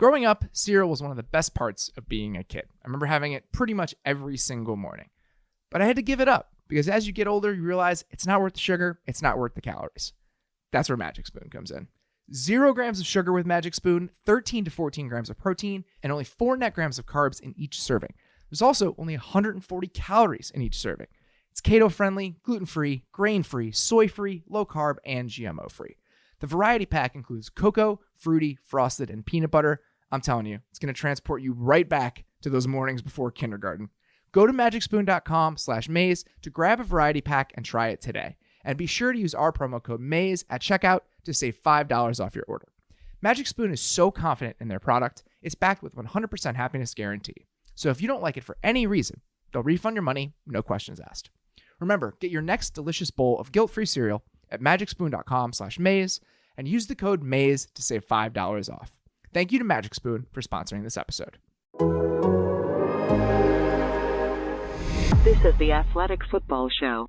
Growing up, cereal was one of the best parts of being a kid. I remember having it pretty much every single morning. But I had to give it up because as you get older, you realize it's not worth the sugar, it's not worth the calories. That's where Magic Spoon comes in. 0 grams of sugar with Magic Spoon, 13 to 14 grams of protein, and only 4 net grams of carbs in each serving. There's also only 140 calories in each serving. It's keto-friendly, gluten-free, grain-free, soy-free, low-carb, and GMO-free. The variety pack includes cocoa, fruity, frosted, and peanut butter. I'm telling you, it's going to transport you right back to those mornings before kindergarten. Go to magicspoon.com/maze to grab a variety pack and try it today. And be sure to use our promo code MAZE at checkout to save $5 off your order. Magic Spoon is so confident in their product, it's backed with 100% happiness guarantee. So if you don't like it for any reason, they'll refund your money, no questions asked. Remember, get your next delicious bowl of guilt-free cereal at magicspoon.com/maze and use the code MAZE to save $5 off. Thank you to Magic Spoon for sponsoring this episode. This is the Athletic Football Show.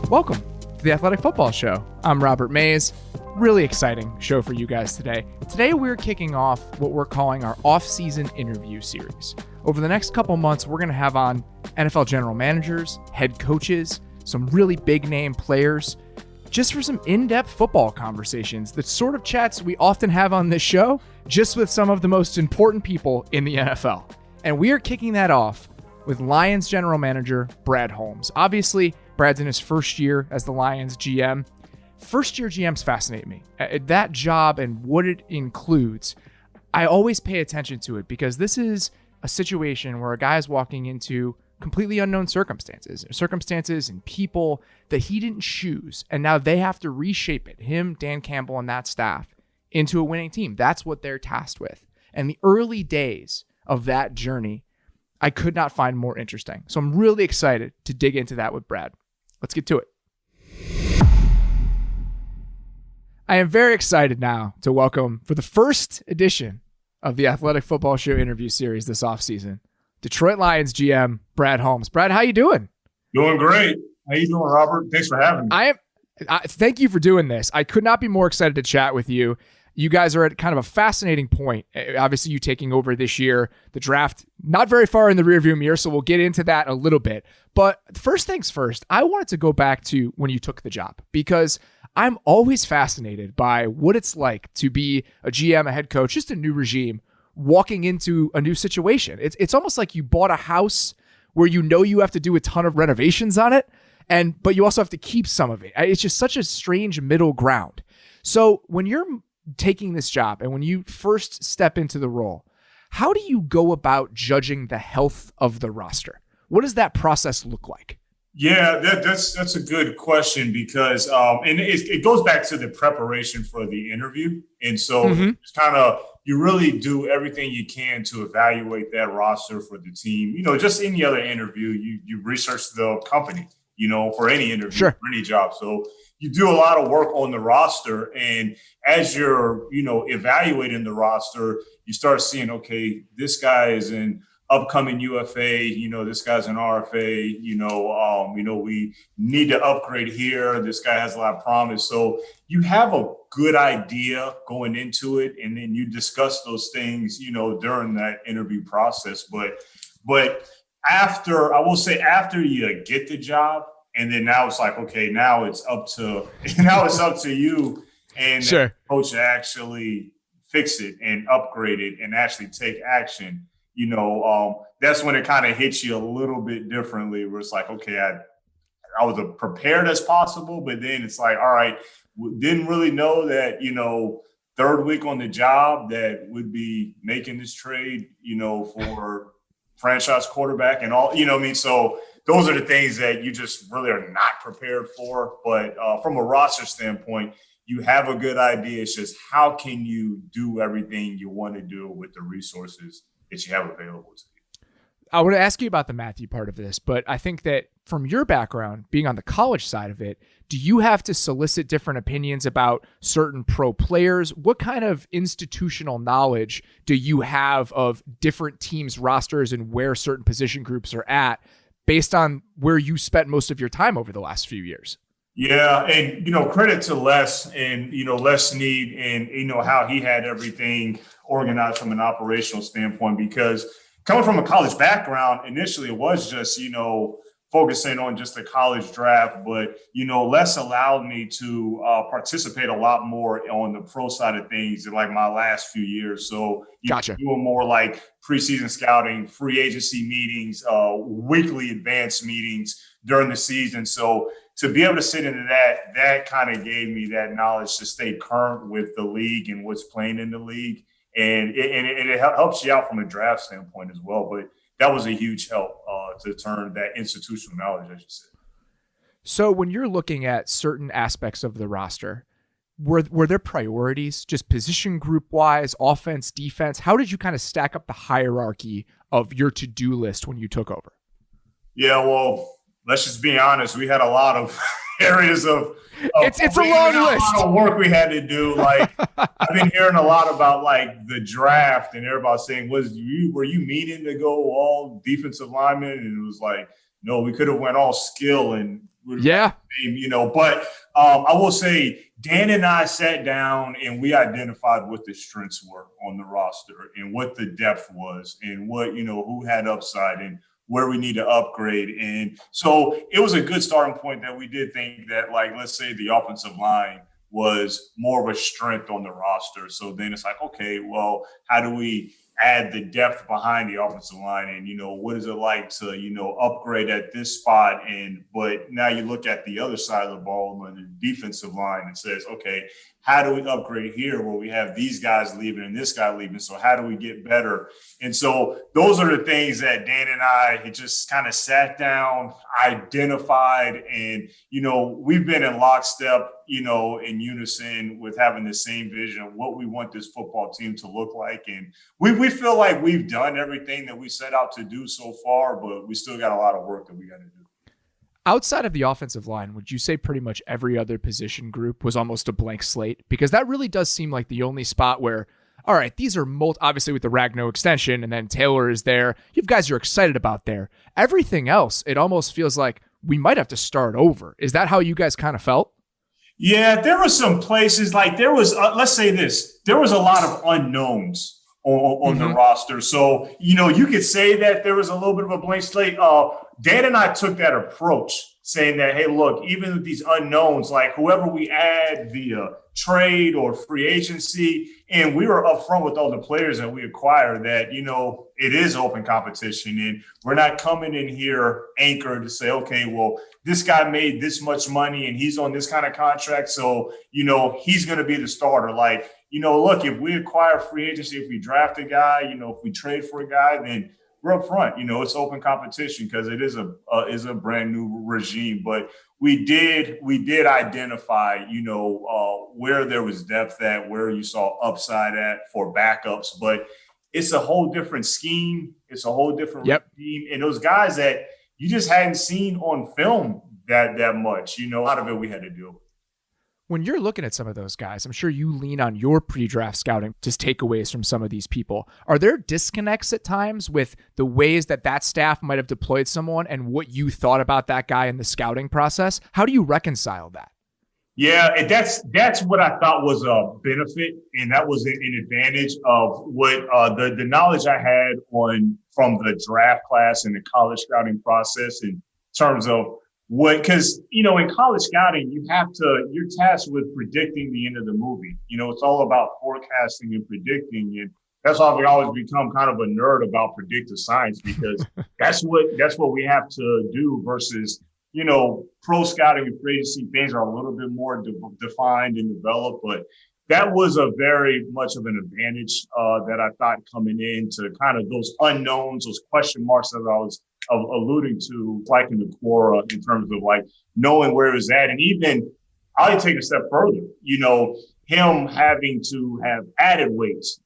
Welcome to the Athletic Football Show. I'm Robert Mays. Really exciting show for you guys today. Today we're kicking off what we're calling our off-season interview series. Over the next couple months, we're going to have on NFL general managers, head coaches, some really big-name players, just for some in-depth football conversations, the sort of chats we often have on this show, just with some of the most important people in the NFL. And we are kicking that off with Lions general manager Brad Holmes. Obviously, Brad's in his first year as the Lions GM. First-year GMs fascinate me. That job and what it includes, I always pay attention to it because this is a situation where a guy is walking into completely unknown circumstances and people that he didn't choose, and now they have to reshape it, him, Dan Campbell, and that staff, into a winning team. That's what they're tasked with. And the early days of that journey, I could not find more interesting. So I'm really excited to dig into that with Brad. Let's get to it. I am very excited now to welcome, for the first edition of the Athletic Football Show interview series this offseason, Detroit Lions GM Brad Holmes. Brad, how you doing? Doing great. How you doing, Robert? Thanks for having me. Thank you for doing this. I could not be more excited to chat with you. You guys are at kind of a fascinating point. Obviously, you taking over this year, the draft not very far in the rearview mirror, so we'll get into that a little bit. But first things first, I wanted to go back to when you took the job because I'm always fascinated by what it's like to be a GM, a head coach, just a new regime, walking into a new situation. It's almost like you bought a house where you know you have to do a ton of renovations on it, but you also have to keep some of it. It's just such a strange middle ground. So when you're taking this job and when you first step into the role, how do you go about judging the health of the roster? What does that process look like? Yeah, that's a good question because and it goes back to the preparation for the interview. And so it's kind of, you really do everything you can to evaluate that roster for the team. You know, just any other interview, you research the company, you know, for any interview, sure, for any job. So you do a lot of work on the roster. And as you're, you know, evaluating the roster, you start seeing, okay, this guy is an upcoming UFA, you know, this guy's an RFA, you know, we need to upgrade here. This guy has a lot of promise. So you have a good idea going into it. And then you discuss those things, you know, during that interview process. But after you get the job, and then now it's like, okay, now it's up to you and sure, the coach to actually fix it and upgrade it and actually take action. You know, that's when it kind of hits you a little bit differently, where it's like, okay, I was as prepared as possible, but then it's like, all right, didn't really know that, you know, third week on the job that would be making this trade, you know, for franchise quarterback and all, you know what I mean? So those are the things that you just really are not prepared for. But from a roster standpoint, you have a good idea. It's just how can you do everything you want to do with the resources that you have available to you. I want to ask you about the Matthew part of this, but I think that from your background, being on the college side of it, do you have to solicit different opinions about certain pro players? What kind of institutional knowledge do you have of different teams' rosters and where certain position groups are at based on where you spent most of your time over the last few years. Yeah. And, credit to Les and, Les Snead and, how he had everything organized from an operational standpoint, because coming from a college background, initially it was just, focusing on just the college draft. But, Les allowed me to participate a lot more on the pro side of things in like my last few years. So Gotcha. Doing more like preseason scouting, free agency meetings, weekly advanced meetings during the season. So to be able to sit into that kind of gave me that knowledge to stay current with the league and what's playing in the league. And it helps you out from a draft standpoint as well. But that was a huge help to turn that institutional knowledge, as you said. So when you're looking at certain aspects of the roster, were there priorities, just position group wise, offense, defense? How did you kind of stack up the hierarchy of your to-do list when you took over? Yeah, well, let's just be honest. We had a lot of areas of it's a long list. A lot of work we had to do. Like I've been hearing a lot about like the draft, and everybody saying, were you meaning to go all defensive linemen? And it was like, no, we could have went all skill and yeah, But I will say, Dan and I sat down and we identified what the strengths were on the roster and what the depth was and what who had upside and where we need to upgrade. And so it was a good starting point that we did think that, like, let's say the offensive line was more of a strength on the roster. So then it's like, okay, well, how do we add the depth behind the offensive line? And, what is it like to, upgrade at this spot? But now you look at the other side of the ball on the defensive line and says, okay, how do we upgrade here where we have these guys leaving and this guy leaving? So how do we get better? And so those are the things that Dan and I had just kind of sat down, identified, and, we've been in lockstep, in unison with having the same vision of what we want this football team to look like. And we feel like we've done everything that we set out to do so far, but we still got a lot of work that we got to do. Outside of the offensive line, would you say pretty much every other position group was almost a blank slate? Because that really does seem like the only spot where, all right, these are obviously with the Ragno extension, and then Taylor is there. You guys are excited about there. Everything else, it almost feels like we might have to start over. Is that how you guys kind of felt? Yeah, there were some places like there was, let's say this, there was a lot of unknowns on the roster. So, you could say that there was a little bit of a blank slate. Dan and I took that approach, saying that, hey, look, even with these unknowns, like whoever we add via trade or free agency, and we were upfront with all the players that we acquired that, it is open competition. And we're not coming in here anchored to say, okay, well, this guy made this much money and he's on this kind of contract. So, he's going to be the starter. Like, look, if we acquire free agency, if we draft a guy, if we trade for a guy, then we're up front. It's open competition because it is a brand new regime. But we did identify, where there was depth at, where you saw upside at for backups. But it's a whole different scheme. It's a whole different regime. And those guys that you just hadn't seen on film that much, a lot of it we had to do. When you're looking at some of those guys, I'm sure you lean on your pre-draft scouting to takeaways from some of these people. Are there disconnects at times with the ways that staff might have deployed someone and what you thought about that guy in the scouting process? How do you reconcile that? Yeah, and that's what I thought was a benefit, and that was an advantage of what the knowledge I had from the draft class and the college scouting process in terms of because, in college scouting, you're tasked with predicting the end of the movie. It's all about forecasting and predicting. And that's why we always become kind of a nerd about predictive science, because that's what we have to do versus, pro scouting and free agency. Things are a little bit more defined and developed. But that was a very much of an advantage that I thought coming in to kind of those unknowns, those question marks that I was alluding to, like in the Quora, in terms of like knowing where it was at. And even I'll take a step further, him having to have added weights,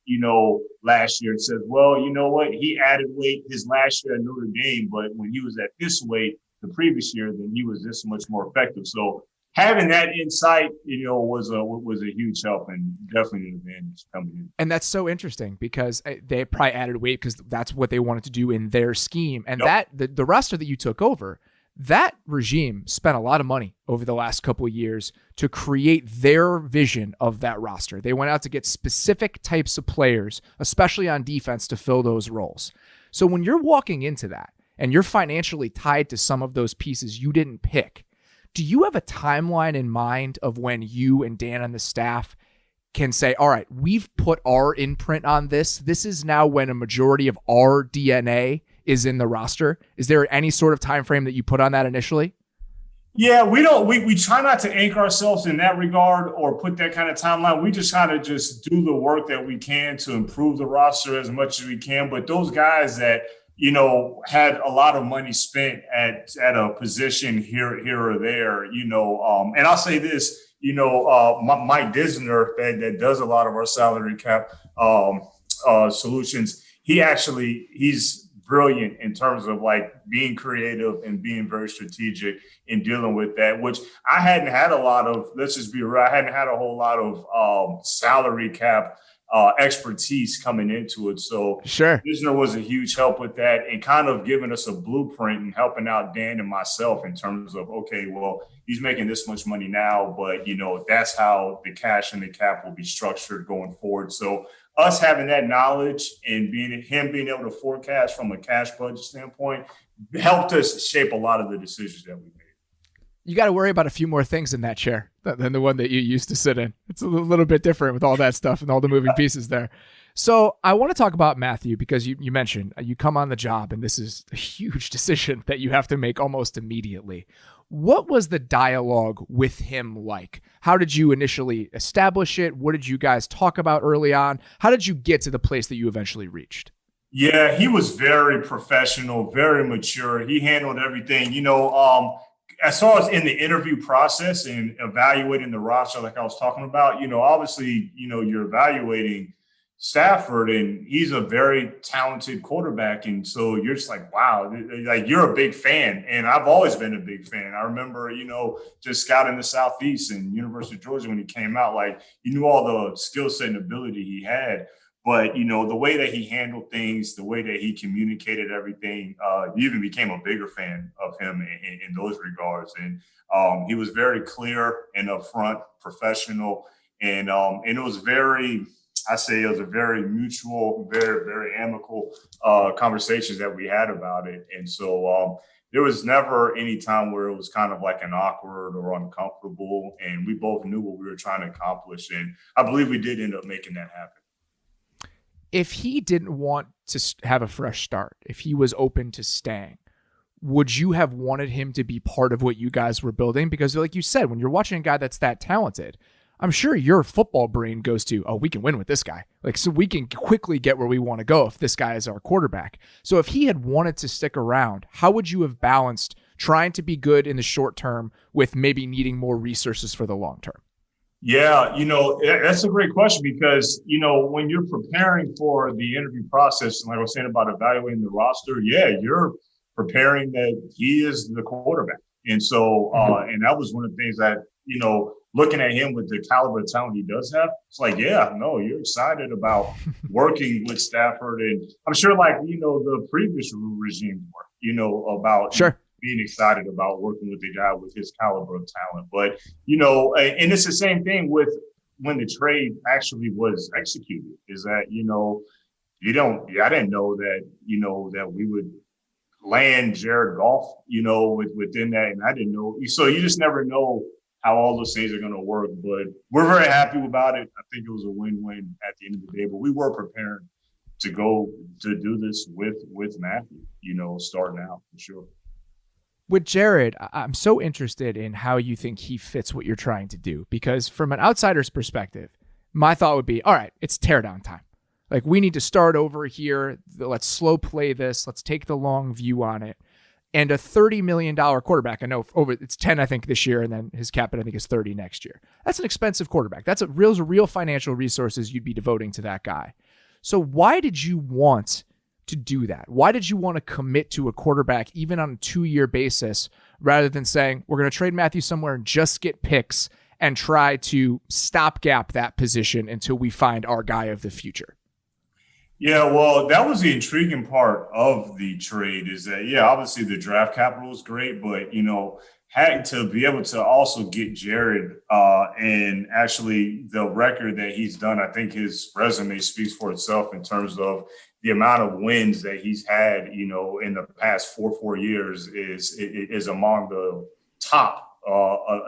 last year. It says, well, you know what? He added weight his last year at Notre Dame, but when he was at this weight the previous year, then he was this much more effective. So having that insight, was a huge help and definitely an advantage coming in. And that's so interesting because they probably added weight because that's what they wanted to do in their scheme. And that the roster that you took over, that regime spent a lot of money over the last couple of years to create their vision of that roster. They went out to get specific types of players, especially on defense, to fill those roles. So when you're walking into that and you're financially tied to some of those pieces you didn't pick, do you have a timeline in mind of when you and Dan and the staff can say, all right, we've put our imprint on this. This is now when a majority of our DNA is in the roster? Is there any sort of time frame that you put on that initially? Yeah, we try not to anchor ourselves in that regard or put that kind of timeline. We just kind of just do the work that we can to improve the roster as much as we can. But those guys that, had a lot of money spent at a position here or there, and I'll say this, Mike Disner that does a lot of our salary cap solutions. He's brilliant in terms of like being creative and being very strategic in dealing with that, which I hadn't had a lot of, let's just be real, I hadn't had a whole lot of salary cap expertise coming into it. So sure, Disner was a huge help with that and kind of giving us a blueprint and helping out Dan and myself in terms of, okay, well, he's making this much money now, but that's how the cash and the cap will be structured going forward. So us having that knowledge and being able to forecast from a cash budget standpoint helped us shape a lot of the decisions that we made. You got to worry about a few more things in that chair than the one that you used to sit in. It's a little bit different with all that stuff and all the moving pieces there. So I want to talk about Matthew because you mentioned you come on the job and this is a huge decision that you have to make almost immediately. What was the dialogue with him like? How did you initially establish it? What did you guys talk about early on? How did you get to the place that you eventually reached? Yeah, he was very professional, very mature. He handled everything, as far as in the interview process and evaluating the roster, like I was talking about, obviously, you're evaluating Stafford and he's a very talented quarterback. And so you're just like, wow, like you're a big fan. And I've always been a big fan. I remember, just scouting the Southeast and University of Georgia when he came out, like you knew all the skill set and ability he had. But, the way that he handled things, the way that he communicated everything, you even became a bigger fan of him in those regards. And he was very clear and upfront, professional. And it was it was a very mutual, very, very amicable conversations that we had about it. And so there was never any time where it was kind of like an awkward or uncomfortable. And we both knew what we were trying to accomplish. And I believe we did end up making that happen. If he didn't want to have a fresh start, if he was open to staying, would you have wanted him to be part of what you guys were building? Because like you said, when you're watching a guy that's that talented, I'm sure your football brain goes to, oh, we can win with this guy. Like, so we can quickly get where we want to go if this guy is our quarterback. So if he had wanted to stick around, how would you have balanced trying to be good in the short term with maybe needing more resources for the long term? Yeah, that's a great question because, when you're preparing for the interview process, and like I was saying about evaluating the roster, yeah, you're preparing that he is the quarterback. And so, and that was one of the things that, looking at him with the caliber of talent he does have, it's like, yeah, no, you're excited about working with Stafford. And I'm sure the previous regime were, about sure. Being excited about working with the guy with his caliber of talent. But, and it's the same thing with when the trade actually was executed is that, I didn't know that, that we would land Jared Goff, within that. And I didn't know. So you just never know how all those things are going to work. But we're very happy about it. I think it was a win-win at the end of the day. But we were prepared to go to do this with Matthew, starting out for sure. With Jared, I'm so interested in how you think he fits what you're trying to do, because from an outsider's perspective, my thought would be, all right, it's teardown time. Like, we need to start over here. Let's slow play this. Let's take the long view on it. And a $30 million quarterback, I know it's 10, I think, this year, and then his cap, I think, is 30 next year. That's an expensive quarterback. That's real financial resources you'd be devoting to that guy. So why did you want to do that? Why did you want to commit to a quarterback even on a 2-year basis rather than saying, we're going to trade Matthew somewhere and just get picks and try to stopgap that position until we find our guy of the future? Yeah, well, that was the intriguing part of the trade is that, yeah, obviously the draft capital is great, but, had to be able to also get Jared and actually the record that he's done. I think his resume speaks for itself in terms of the amount of wins that he's had, in the past four years is among the top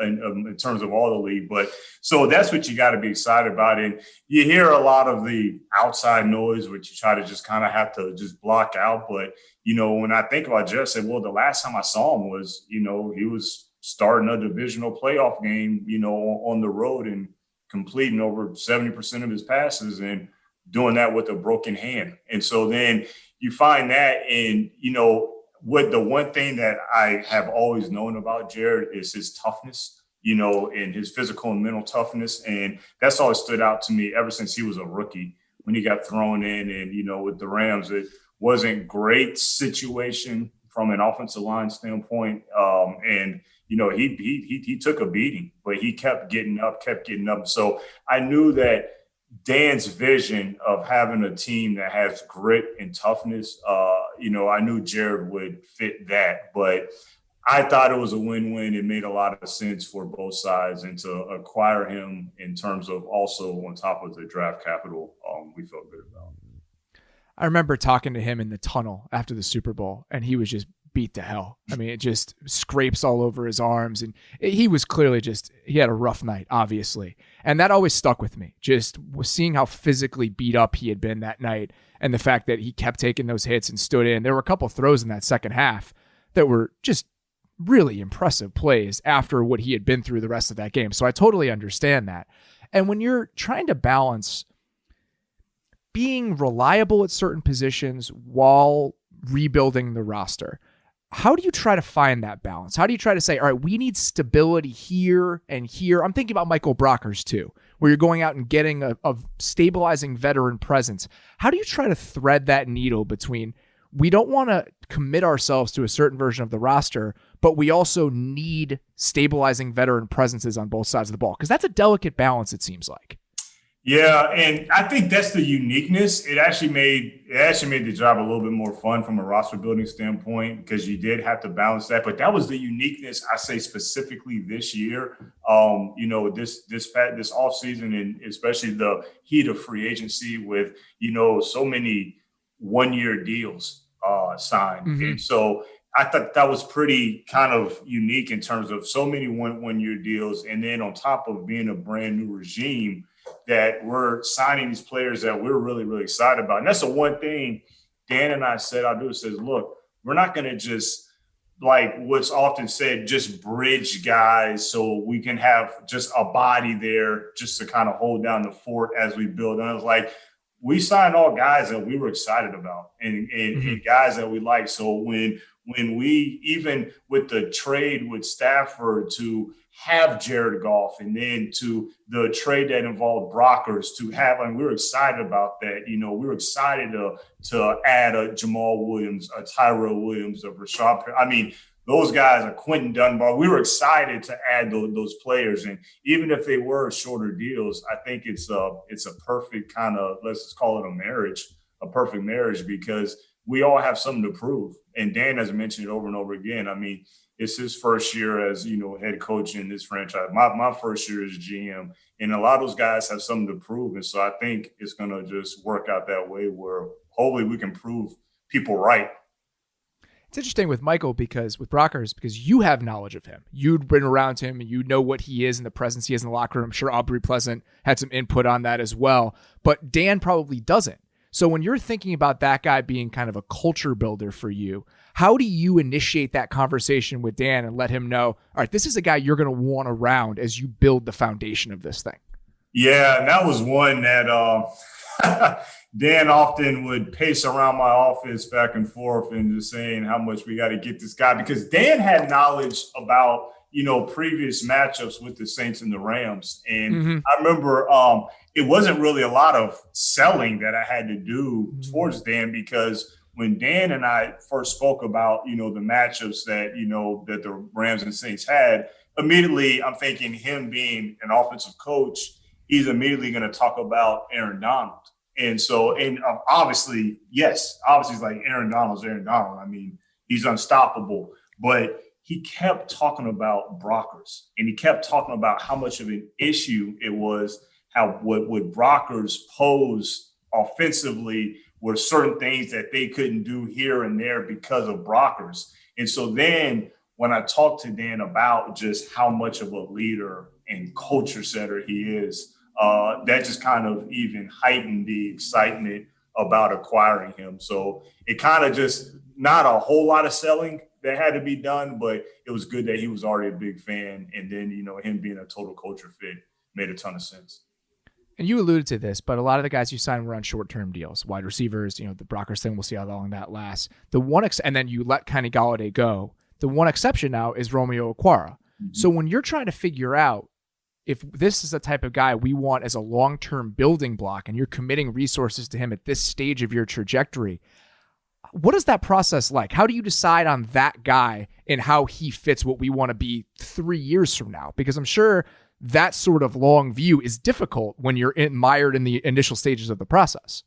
in terms of all the league. But so that's what you got to be excited about. And you hear a lot of the outside noise, which you try to just kind of have to just block out. But, when I think about Jared, I said, well, the last time I saw him was, he was starting a divisional playoff game, on the road and completing over 70% of his passes and doing that with a broken hand. And so then you find that, and, what the one thing that I have always known about Jared is his toughness, and his physical and mental toughness. And that's always stood out to me ever since he was a rookie when he got thrown in. And, with the Rams, it wasn't great situation from an offensive line standpoint. And, he took a beating, but he kept getting up. So I knew that Dan's vision of having a team that has grit and toughness, I knew Jared would fit that, but I thought it was a win-win. It made a lot of sense for both sides, and to acquire him in terms of also on top of the draft capital, we felt good about. I remember talking to him in the tunnel after the Super Bowl, and he was just beat to hell. I mean, it just scrapes all over his arms, and he was clearly he had a rough night, obviously. And that always stuck with me, just seeing how physically beat up he had been that night, and the fact that he kept taking those hits and stood in. There were a couple throws in that second half that were just really impressive plays after what he had been through the rest of that game. So I totally understand that. And when you're trying to balance being reliable at certain positions while rebuilding the roster, how do you try to find that balance? How do you try to say, all right, we need stability here and here? I'm thinking about Michael Brockers too, where you're going out and getting a stabilizing veteran presence. How do you try to thread that needle between, we don't want to commit ourselves to a certain version of the roster, but we also need stabilizing veteran presences on both sides of the ball? Because that's a delicate balance, it seems like. Yeah, and I think that's the uniqueness. It actually made the job a little bit more fun from a roster building standpoint, because you did have to balance that. But that was the uniqueness, I say, specifically this year. This offseason, and especially the heat of free agency with, so many one-year deals signed. Mm-hmm. And so I thought that was pretty kind of unique in terms of so many one-year deals. And then on top of being a brand new regime, that we're signing these players that we're really, really excited about. And that's the one thing Dan and I said, look, we're not going to just, like what's often said, just bridge guys so we can have just a body there just to kind of hold down the fort as we build. And I was like, we signed all guys that we were excited about and guys that we like. So when we, even with the trade with Stafford to have Jared Goff, and then to the trade that involved Brockers to have, and we were excited about that. We were excited to add a Jamal Williams, a Tyrell Williams, a Rashad. I mean, those guys, a Quentin Dunbar. We were excited to add those players, and even if they were shorter deals, I think it's a perfect kind of, let's just call it a perfect marriage, because we all have something to prove. And Dan has mentioned it over and over again. I mean, it's his first year as, head coach in this franchise. My first year as GM, and a lot of those guys have something to prove. And so I think it's going to just work out that way where hopefully we can prove people right. It's interesting with Michael, because with Brockers, because you have knowledge of him. You'd been around him and you know what he is and the presence he has in the locker room. I'm sure Aubrey Pleasant had some input on that as well, but Dan probably doesn't. So when you're thinking about that guy being kind of a culture builder for you, how do you initiate that conversation with Dan and let him know, all right, this is a guy you're going to want around as you build the foundation of this thing? Yeah, and that was one that Dan often would pace around my office back and forth and just saying how much we got to get this guy, because Dan had knowledge about, previous matchups with the Saints and the Rams. And I remember it wasn't really a lot of selling that I had to do towards Dan, because when Dan and I first spoke about, the matchups that, that the Rams and Saints had, immediately I'm thinking him being an offensive coach, he's immediately going to talk about Aaron Donald. And so, obviously, yes, it's like Aaron Donald's Aaron Donald. I mean, he's unstoppable, but he kept talking about Brockers, and he kept talking about how much of an issue it was, how what Brockers pose offensively were certain things that they couldn't do here and there because of Brockers. And so then when I talked to Dan about just how much of a leader and culture setter he is, that just kind of even heightened the excitement about acquiring him. So it kind of just not a whole lot of selling that had to be done, but it was good that he was already a big fan. And then, him being a total culture fit made a ton of sense. And you alluded to this, but a lot of the guys you signed were on short-term deals, wide receivers, the Brockers thing, we'll see how long that lasts. And then you let Kenny Golladay go. The one exception now is Romeo Okwara. Mm-hmm. So when you're trying to figure out if this is the type of guy we want as a long-term building block and you're committing resources to him at this stage of your trajectory, what is that process like? How do you decide on that guy and how he fits what we want to be 3 years from now? Because I'm sure that sort of long view is difficult when you're mired in the initial stages of the process.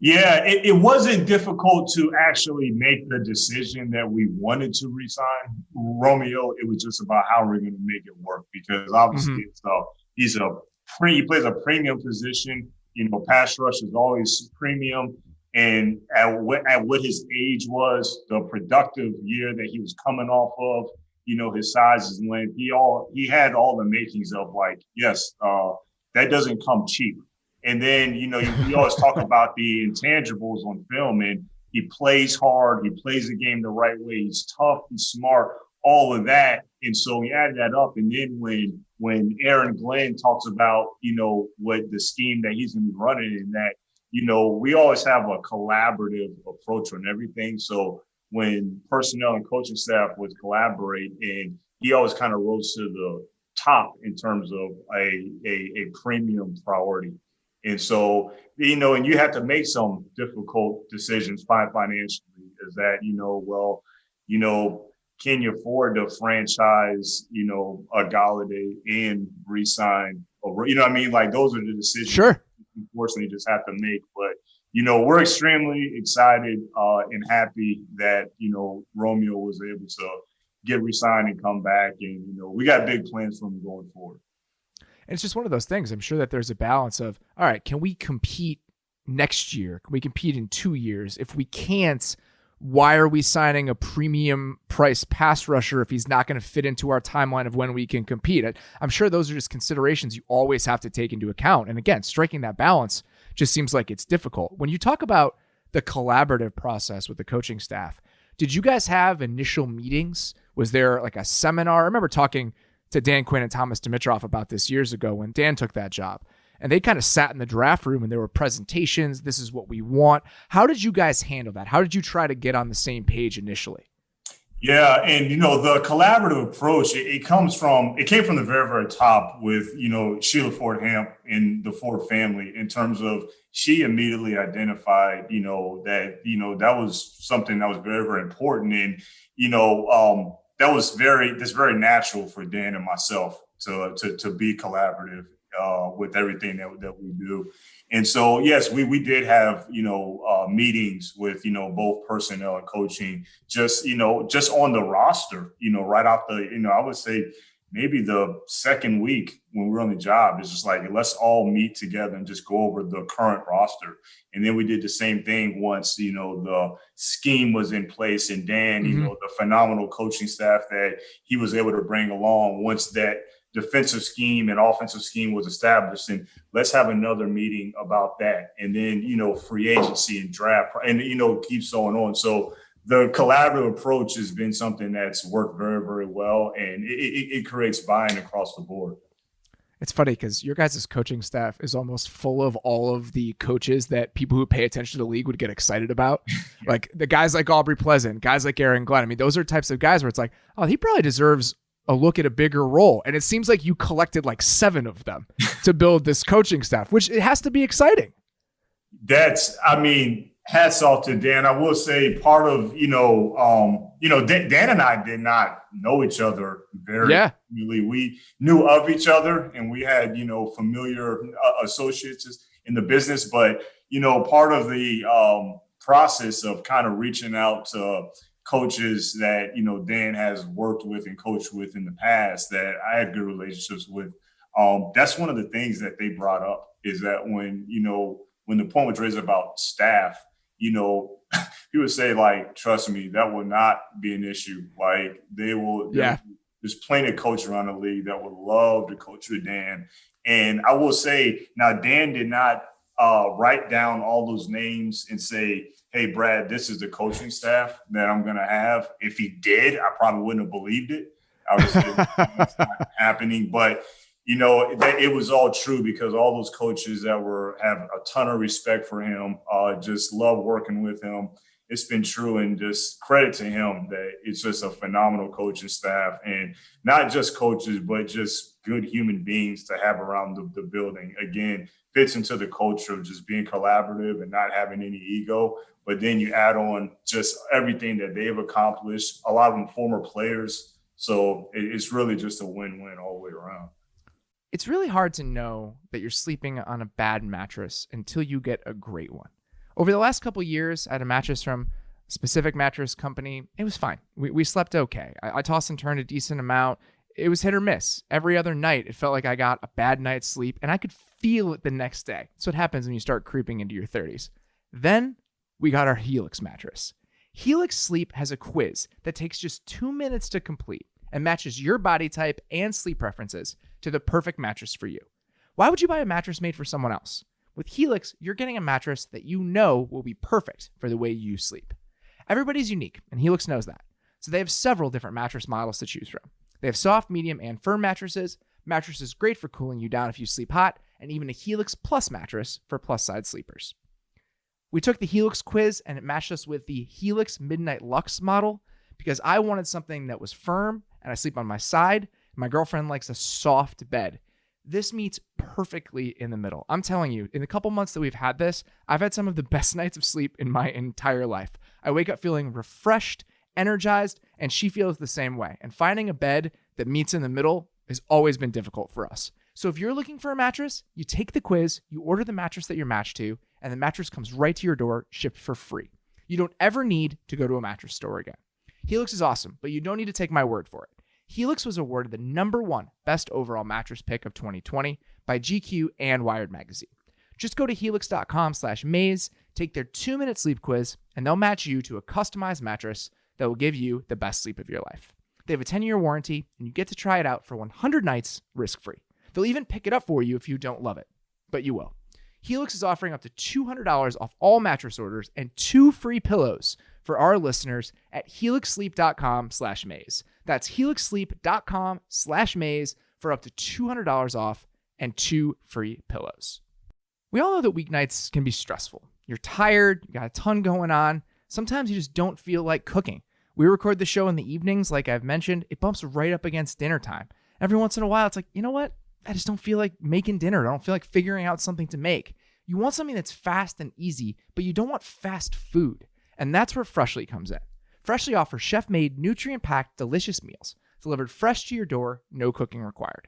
Yeah, it wasn't difficult to actually make the decision that we wanted to re-sign Romeo. It was just about how we're going to make it work, because obviously he plays a premium position. Pass rush is always premium. And at what his age was, the productive year that he was coming off of, his size, his length, he had all the makings of like, yes, that doesn't come cheap. And then, we always talk about the intangibles on film, and he plays hard. He plays the game the right way. He's tough, he's smart, all of that. And so we added that up. And then when Aaron Glenn talks about, what the scheme that he's going to be running in, that, we always have a collaborative approach on everything. So when personnel and coaching staff would collaborate, and he always kind of rose to the top in terms of a premium priority. And so, and you have to make some difficult decisions financially. Is that, can you afford to franchise, a Golladay and re-sign? Like those are the decisions. Sure. Unfortunately, you just have to make. But, we're extremely excited and happy that, Romeo was able to get re-signed and come back. And, we got big plans for him going forward. And it's just one of those things. I'm sure that there's a balance of, all right, can we compete next year? Can we compete in 2 years? If we can't, why are we signing a premium price pass rusher if he's not going to fit into our timeline of when we can compete? I'm sure those are just considerations you always have to take into account. And again, striking that balance just seems like it's difficult. When you talk about the collaborative process with the coaching staff, did you guys have initial meetings? Was there like a seminar? I remember talking to Dan Quinn and Thomas Dimitroff about this years ago when Dan took that job. And they kind of sat in the draft room and there were presentations. This is what we want. How did you guys handle that? How did you try to get on the same page initially? Yeah. And, the collaborative approach, it came from the very, very top with, Sheila Ford Hamp and the Ford family, in terms of she immediately identified, that was something that was very, very important. And, that was very natural for Dan and myself to be collaborative with everything that we do. And so, yes, we did have, meetings with, both personnel and coaching, just on the roster, right off the, I would say maybe the second week when we were on the job, it's just like, let's all meet together and just go over the current roster. And then we did the same thing once, the scheme was in place, and Dan, the phenomenal coaching staff that he was able to bring along once that defensive scheme and offensive scheme was established, and let's have another meeting about that. And then, free agency and draft, and, keeps going on. So the collaborative approach has been something that's worked very, very well, and it creates buy-in across the board. It's funny because your guys' coaching staff is almost full of all of the coaches that people who pay attention to the league would get excited about. Like the guys like Aubrey Pleasant, guys like Aaron Glenn. I mean, those are types of guys where it's like, oh, he probably deserves a look at a bigger role. And it seems like you collected like 7 of them to build this coaching staff, which it has to be exciting. hats off to Dan. I will say part of, Dan and I did not know each other very really. We knew of each other and we had, familiar associates in the business. But, part of the process of kind of reaching out to coaches that, Dan has worked with and coached with in the past that I had good relationships with. That's one of the things that they brought up is that when the point was raised about staff, he would say, like, trust me, that will not be an issue. Like, there's plenty of coaches around the league that would love to coach with Dan. And I will say, now, Dan did not write down all those names and say, hey, Brad, this is the coaching staff that I'm going to have. If he did, I probably wouldn't have believed it. I would say that's not happening. But that it was all true because all those coaches that have a ton of respect for him, just love working with him. It's been true, and just credit to him that it's just a phenomenal coaching staff, and not just coaches, but just good human beings to have around the building. Again, fits into the culture of just being collaborative and not having any ego. But then you add on just everything that they've accomplished, a lot of them former players. So it's really just a win-win all the way around. It's really hard to know that you're sleeping on a bad mattress until you get a great one. Over the last couple of years, I had a mattress from a specific mattress company. It was fine. We slept okay. I tossed and turned a decent amount. It was hit or miss. Every other night, it felt like I got a bad night's sleep, and I could feel it the next day. That's what happens when you start creeping into your 30s. Then we got our Helix mattress. Helix Sleep has a quiz that takes just 2 minutes to complete and matches your body type and sleep preferences to the perfect mattress for you. Why would you buy a mattress made for someone else? With Helix, you're getting a mattress that you know will be perfect for the way you sleep. Everybody's unique, and Helix knows that. So they have several different mattress models to choose from. They have soft, medium, and firm mattresses great for cooling you down if you sleep hot, and even a Helix Plus mattress for plus-side sleepers. We took the Helix quiz, and it matched us with the Helix Midnight Luxe model because I wanted something that was firm, and I sleep on my side. My girlfriend likes a soft bed. This meets perfectly in the middle. I'm telling you, in the couple months that we've had this, I've had some of the best nights of sleep in my entire life. I wake up feeling refreshed, energized, and she feels the same way. And finding a bed that meets in the middle has always been difficult for us. So if you're looking for a mattress, you take the quiz, you order the mattress that you're matched to, and the mattress comes right to your door, shipped for free. You don't ever need to go to a mattress store again. Helix is awesome, but you don't need to take my word for it. Helix was awarded the #1 best overall mattress pick of 2020 by GQ and Wired Magazine. Just go to helix.com/maze, take their 2-minute sleep quiz, and they'll match you to a customized mattress that will give you the best sleep of your life. They have a 10-year warranty, and you get to try it out for 100 nights risk-free. They'll even pick it up for you if you don't love it, but you will. Helix is offering up to $200 off all mattress orders and 2 free pillows for our listeners at helixsleep.com/maze. That's helixsleep.com/maze for up to $200 off and 2 free pillows. We all know that weeknights can be stressful. You're tired, you got a ton going on. Sometimes you just don't feel like cooking. We record the show in the evenings, like I've mentioned. It bumps right up against dinner time. Every once in a while, it's like, you know what? I just don't feel like making dinner. I don't feel like figuring out something to make. You want something that's fast and easy, but you don't want fast food. And that's where Freshly comes in. Freshly offers chef-made, nutrient-packed, delicious meals delivered fresh to your door, no cooking required.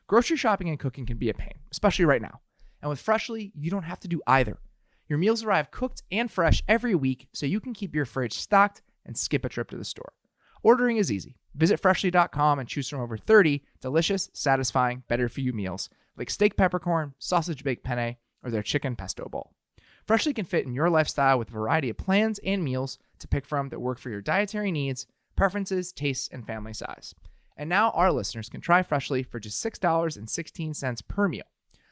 Grocery shopping and cooking can be a pain, especially right now. And with Freshly, you don't have to do either. Your meals arrive cooked and fresh every week, so you can keep your fridge stocked and skip a trip to the store. Ordering is easy. Visit freshly.com and choose from over 30 delicious, satisfying, better-for-you meals like steak peppercorn, sausage baked penne, or their chicken pesto bowl. Freshly can fit in your lifestyle with a variety of plans and meals to pick from that work for your dietary needs, preferences, tastes, and family size. And now our listeners can try Freshly for just $6.16 per meal.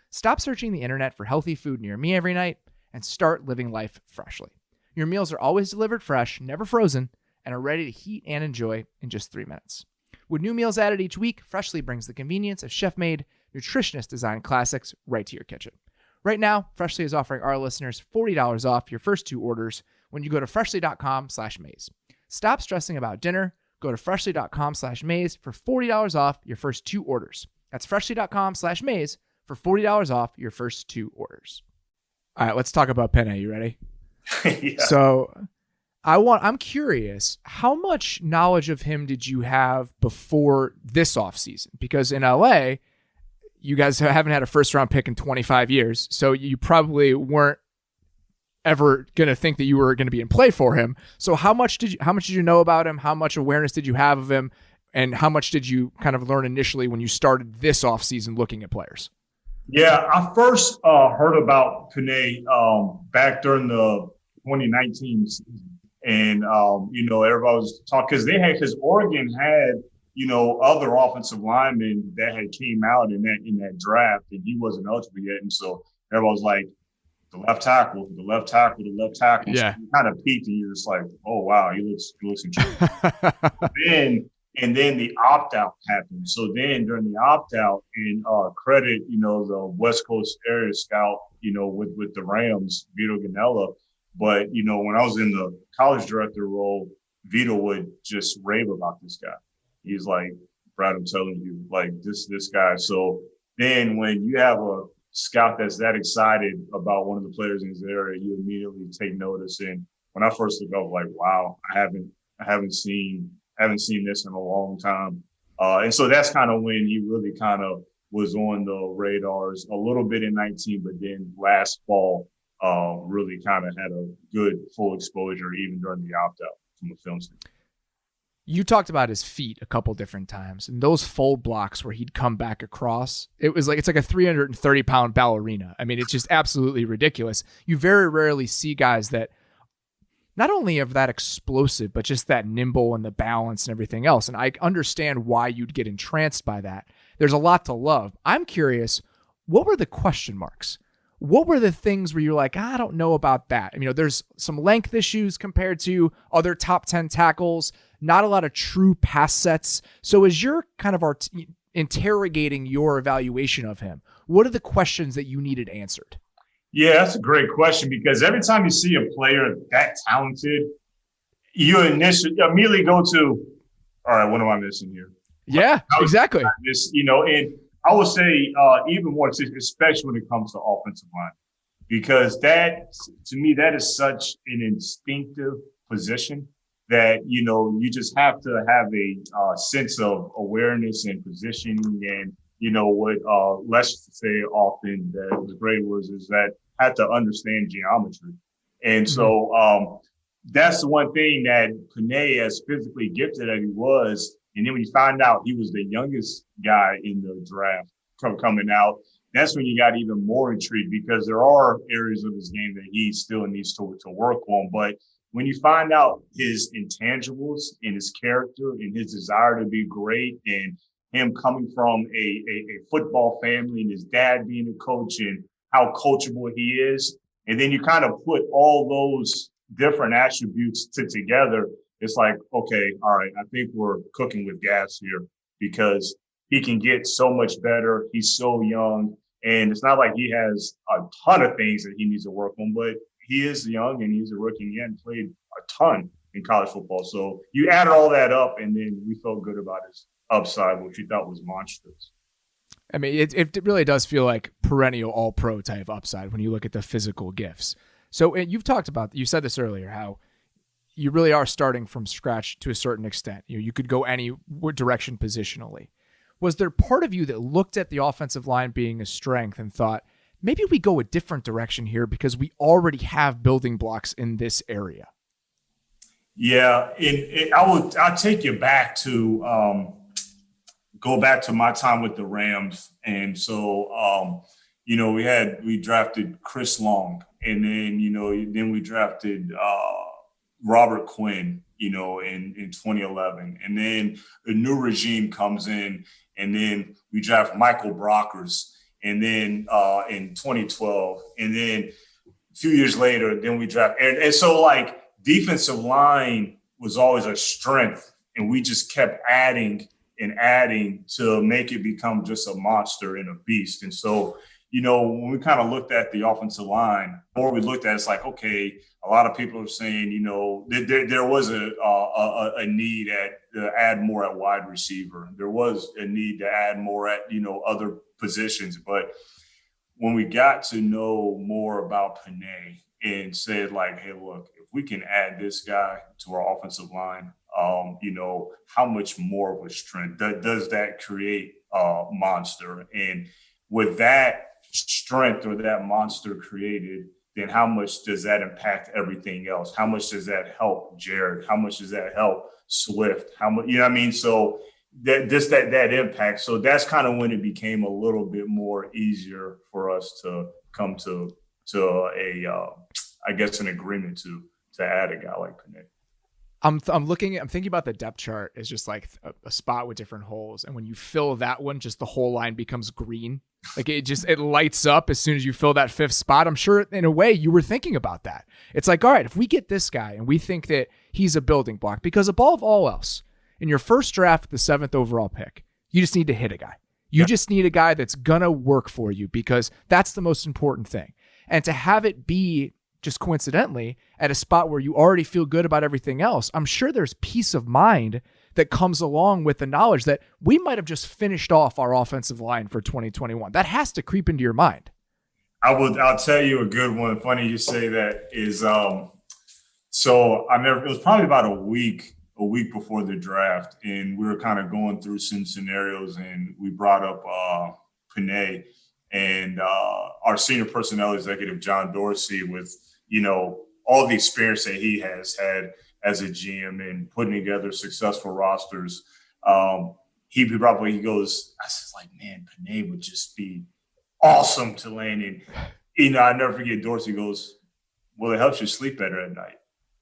Stop searching the internet for healthy food near me every night and start living life freshly. Your meals are always delivered fresh, never frozen, and are ready to heat and enjoy in just 3 minutes. With new meals added each week, Freshly brings the convenience of chef-made, nutritionist-designed classics right to your kitchen. Right now, Freshly is offering our listeners $40 off your first 2 orders when you go to freshly.com/maze. Stop stressing about dinner. Go to freshly.com/maze for $40 off your first 2 orders. That's freshly.com/maze for $40 off your first 2 orders. All right, let's talk about penne. You ready? Yeah. So I'm curious, how much knowledge of him did you have before this offseason? Because in LA, you guys haven't had a first round pick in 25 years. So you probably weren't ever going to think that you were going to be in play for him. So how much did you know about him? How much awareness did you have of him? And how much did you kind of learn initially when you started this offseason looking at players? Yeah, I first heard about Panay back during the 2019 season. And, everybody was talking because Oregon had, other offensive linemen that had came out in that draft, and he wasn't eligible yet. And so everybody was like, the left tackle. Yeah. So you kind of peeked and you're just like, oh, wow, he looks interesting. And then the opt-out happened. So then during the opt-out, and credit, the West Coast area scout, with the Rams, Vito Ganella. But, when I was in the college director role, Vito would just rave about this guy. He's like, Brad, I'm telling you, like this guy. So then when you have a scout that's that excited about one of the players in his area, you immediately take notice. And when I first looked up, I was like, wow, I haven't seen this in a long time. And so that's kind of when he really kind of was on the radars a little bit in 19, but then last fall, really kind of had a good full exposure even during the opt-out from the film standpoint. You talked about his feet a couple different times, and those fold blocks where he'd come back across, it's like a 330-pound ballerina. I mean, it's just absolutely ridiculous. You very rarely see guys that not only of that explosive, but just that nimble and the balance and everything else. And I understand why you'd get entranced by that. There's a lot to love. I'm curious, what were the question marks? What were the things where you're like, I don't know about that? There's some length issues compared to other top 10 tackles, not a lot of true pass sets. So as you're kind of interrogating your evaluation of him, what are the questions that you needed answered? Yeah, that's a great question, because every time you see a player that talented, you immediately go to, all right, what am I missing here? Yeah, exactly. And I would say even more, especially when it comes to offensive line, because that, to me, that is such an instinctive position that, you just have to have a sense of awareness and positioning. And, what let's say often that was great is that had to understand geometry. And so that's the one thing that Panay, as physically gifted as he was, and then when you find out he was the youngest guy in the draft coming out, that's when you got even more intrigued, because there are areas of his game that he still needs to work on. But when you find out his intangibles and his character and his desire to be great, and him coming from a football family and his dad being a coach and how coachable he is, and then you kind of put all those different attributes together, it's like, okay, all right, I think we're cooking with gas here, because he can get so much better. He's so young, and it's not like he has a ton of things that he needs to work on, but he is young and he's a rookie and he hadn't played a ton in college football. So you added all that up, and then we felt good about his upside, which we thought was monstrous. I mean, it really does feel like perennial all-pro type upside when you look at the physical gifts. So you've talked about, you said this earlier, how you really are starting from scratch to a certain extent. You could go any direction positionally. Was there part of you that looked at the offensive line being a strength and thought, maybe we go a different direction here because we already have building blocks in this area? Yeah, I'll take you back to go back to my time with the Rams, and so we drafted Chris Long, and then we drafted Robert Quinn, in 2011, and then the new regime comes in, and then we draft Michael Brockers, and then in 2012, and then a few years later, then we draft, and so like defensive line was always a strength, and we just kept adding and adding to make it become just a monster and a beast. And so, when we kind of looked at the offensive line, or we looked at it, it's like, okay, a lot of people are saying, there was a need to add more at wide receiver. There was a need to add more at, other positions. But when we got to know more about Panay and said like, hey, look, if we can add this guy to our offensive line, how much more of a strength does that create a monster? And with that strength or that monster created, then how much does that impact everything else? How much does that help Jared? How much does that help Swift? How much, you know what I mean? So that impact. So that's kind of when it became a little bit more easier for us to come to an agreement to add a guy like Panay. I'm thinking about the depth chart as just like a spot with different holes. And when you fill that one, just the whole line becomes green. Like it lights up as soon as you fill that fifth spot. I'm sure in a way you were thinking about that. It's like, all right, if we get this guy and we think that he's a building block, because above all else, in your first draft, the 7th overall pick, you just need to hit a guy. You just need a guy that's going to work for you, because that's the most important thing. And to have it be just coincidentally at a spot where you already feel good about everything else, I'm sure there's peace of mind that comes along with the knowledge that we might have just finished off our offensive line for 2021. That has to creep into your mind. I'll tell you a good one. Funny you say that is, it was probably about a week before the draft, and we were kind of going through some scenarios, and we brought up Panay and our senior personnel executive, John Dorsey, with, all the experience that he has had as a GM and putting together successful rosters. He goes, I was like, man, Panay would just be awesome to land. And, I never forget, Dorsey goes, well, it helps you sleep better at night.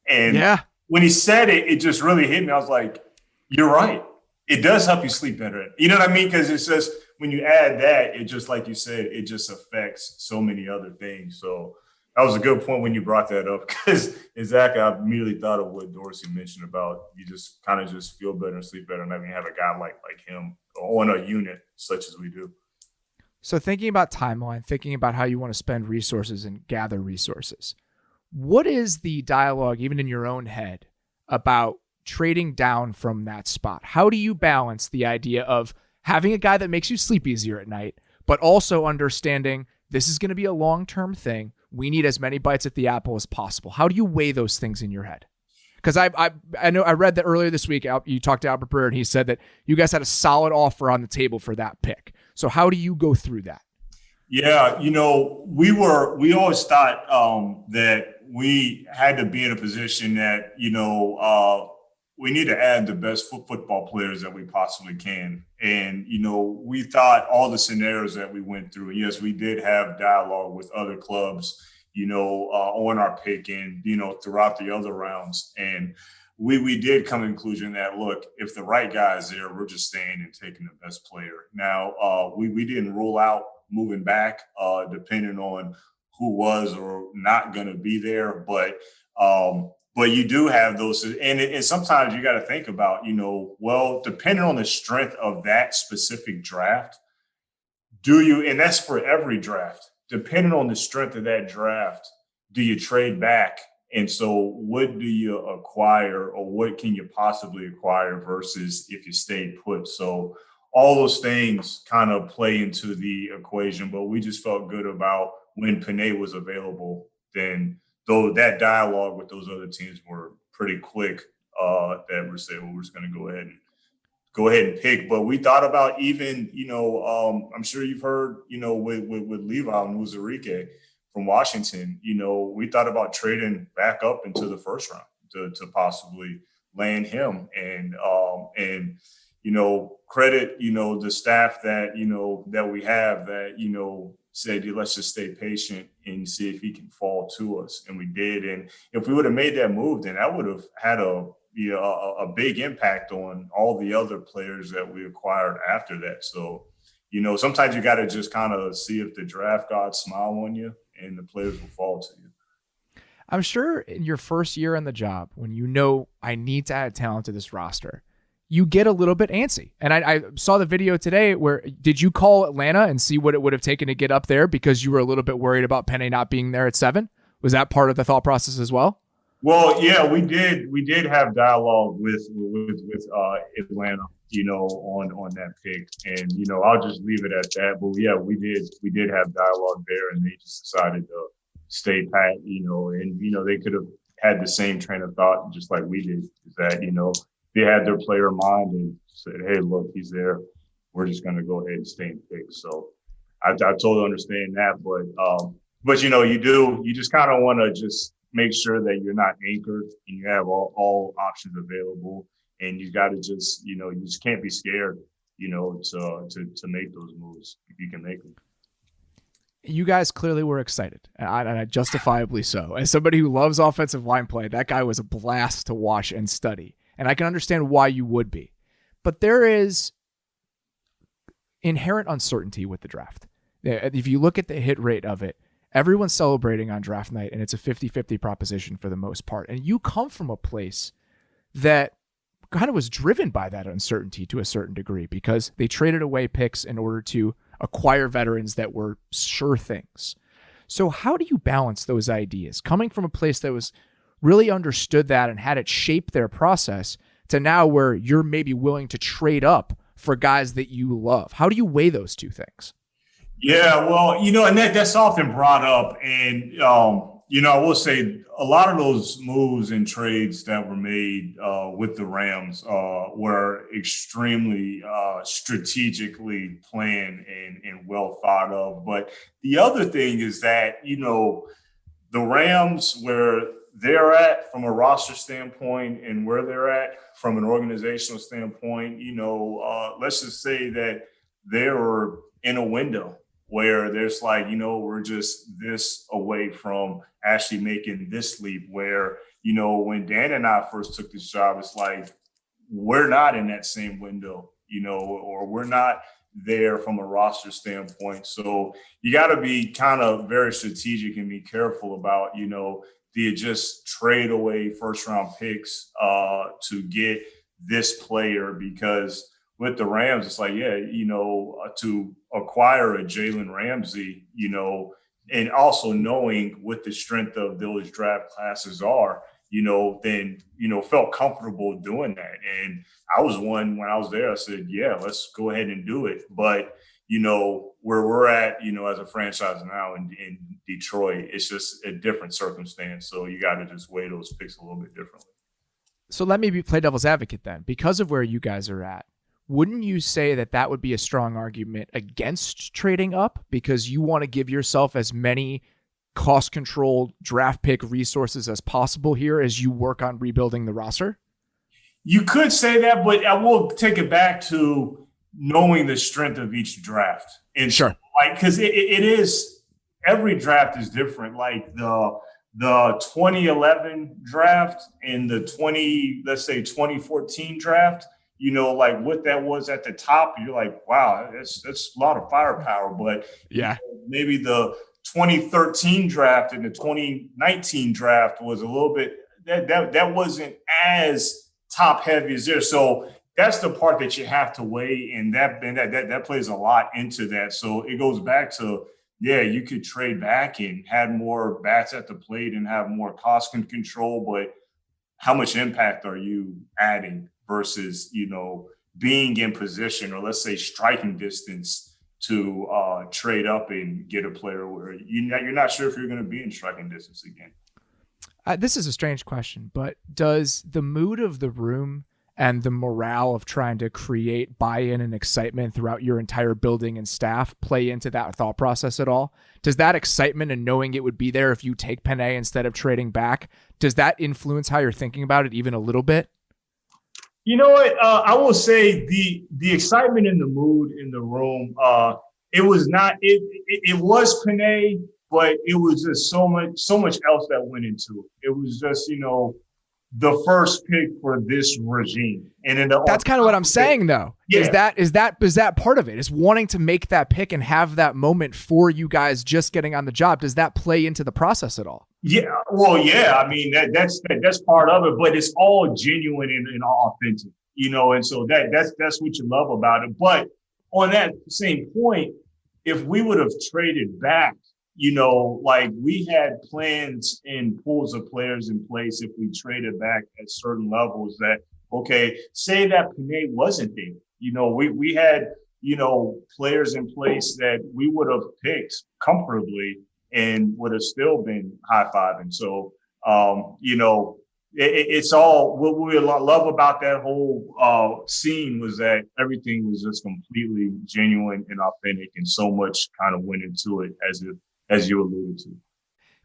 And when he said it, it just really hit me. I was like, you're right. It does help you sleep better. You know what I mean? Because it's just, when you add that, it just, like you said, it just affects so many other things. So that was a good point when you brought that up, because exactly, I immediately thought of what Dorsey mentioned about you just kind of just feel better and sleep better, and having have a guy like him on a unit such as we do. So thinking about timeline, thinking about how you want to spend resources and gather resources, what is the dialogue, even in your own head, about trading down from that spot? How do you balance the idea of having a guy that makes you sleep easier at night, but also understanding this is going to be a long-term thing? We need as many bites at the apple as possible. How do you weigh those things in your head? Because I know I read that earlier this week, you talked to Albert Breer, and he said that you guys had a solid offer on the table for that pick. So how do you go through that? Yeah, we always thought that we had to be in a position that, we need to add the best football players that we possibly can. And, we thought all the scenarios that we went through, and yes, we did have dialogue with other clubs, on our pick and, throughout the other rounds. And we did come to the conclusion that, look, if the right guy is there, we're just staying and taking the best player. Now, we didn't rule out moving back, depending on who was or not going to be there. But you do have those, and sometimes you got to think about, depending on the strength of that specific draft, and that's for every draft, depending on the strength of that draft, do you trade back? And so what do you acquire, or what can you possibly acquire versus if you stayed put? So all those things kind of play into the equation, but we just felt good about when Panay was available, then though that dialogue with those other teams were pretty quick, that we're saying, well, we're just going to go ahead and pick. But we thought about even, I'm sure you've heard, with Levi and Muzarike from Washington, we thought about trading back up into the first round to possibly land him. And credit, the staff that, that we have that, said, let's just stay patient and see if he can fall to us. And we did. And if we would have made that move, then that would have had a big impact on all the other players that we acquired after that. So, sometimes you got to just kind of see if the draft gods smile on you and the players will fall to you. I'm sure in your first year on the job, when I need to add talent to this roster, you get a little bit antsy. And I saw the video today where, did you call Atlanta and see what it would have taken to get up there because you were a little bit worried about Penny not being there at 7? Was that part of the thought process as well? Well, yeah, we did have dialogue with Atlanta, on that pick. And, I'll just leave it at that. But yeah, we did have dialogue there, and they just decided stay pat, and, they could have had the same train of thought just like we did, is that, they had their player in mind and said, hey, look, he's there. We're just going to go ahead and stay and pick. So I totally understand that. But you just kind of want to just make sure that you're not anchored and you have all options available. And you got to just, you just can't be scared, to make those moves if you can make them. You guys clearly were excited, and justifiably so. As somebody who loves offensive line play, that guy was a blast to watch and study. And I can understand why you would be. But there is inherent uncertainty with the draft. If you look at the hit rate of it, everyone's celebrating on draft night, and it's a 50-50 proposition for the most part. And you come from a place that kind of was driven by that uncertainty to a certain degree, because they traded away picks in order to acquire veterans that were sure things. So how do you balance those ideas, coming from a place that was really understood that and had it shape their process, to now where you're maybe willing to trade up for guys that you love? How do you weigh those two things? Yeah, well, and that's often brought up. And, I will say a lot of those moves and trades that were made with the Rams were extremely strategically planned and well thought of. But the other thing is that, the Rams, where they're at from a roster standpoint and where they're at from an organizational standpoint, let's just say that they were in a window where there's we're just this away from actually making this leap, where, when Dan and I first took this job, it's like, we're not in that same window, or we're not there from a roster standpoint. So you got to be kind of very strategic and be careful about, do you just trade away first round picks to get this player? Because with the Rams, it's like, to acquire a Jalen Ramsey, and also knowing what the strength of those draft classes are, then, felt comfortable doing that. And I was one, when I was there, I said, yeah, let's go ahead and do it. But, where we're at, as a franchise now in Detroit, it's just a different circumstance. So you got to just weigh those picks a little bit differently. So let me play devil's advocate then. Because of where you guys are at, wouldn't you say that would be a strong argument against trading up, because you want to give yourself as many cost-controlled draft pick resources as possible here as you work on rebuilding the roster? You could say that, but I will take it back to knowing the strength of each draft. And sure, because it is, every draft is different. Like the 2011 draft and the 2014 draft, what that was at the top, you're like, wow, that's a lot of firepower. But yeah, maybe the 2013 draft and the 2019 draft was a little bit, that wasn't as top heavy as there. So that's the part that you have to weigh, and that plays a lot into that. So it goes back to, you could trade back and have more bats at the plate and have more cost control, but how much impact are you adding versus, being in position, or let's say striking distance, to trade up and get a player where you're not sure if you're going to be in striking distance again. This is a strange question, but does the mood of the room and the morale of trying to create buy-in and excitement throughout your entire building and staff play into that thought process at all? Does that excitement and knowing it would be there if you take Penei instead of trading back, does that influence how you're thinking about it even a little bit? You know what? I will say the excitement in the mood in the room, it was not, it was Penei, but it was just so much else that went into it. It was just, the first pick for this regime. And that's kind of what I'm saying, though. Yeah. Is that part of it? Is wanting to make that pick and have that moment for you guys just getting on the job? Does that play into the process at all? Yeah. Well, yeah. I mean, that's part of it, but it's all genuine and authentic, and so that's what you love about it. But on that same point, if we would have traded back, like we had plans and pools of players in place if we traded back at certain levels that, okay, say that Penei wasn't there. We had, players in place that we would have picked comfortably and would have still been high-fiving. So, it's all what we love about that whole scene was that everything was just completely genuine and authentic, and so much kind of went into it, as you alluded to.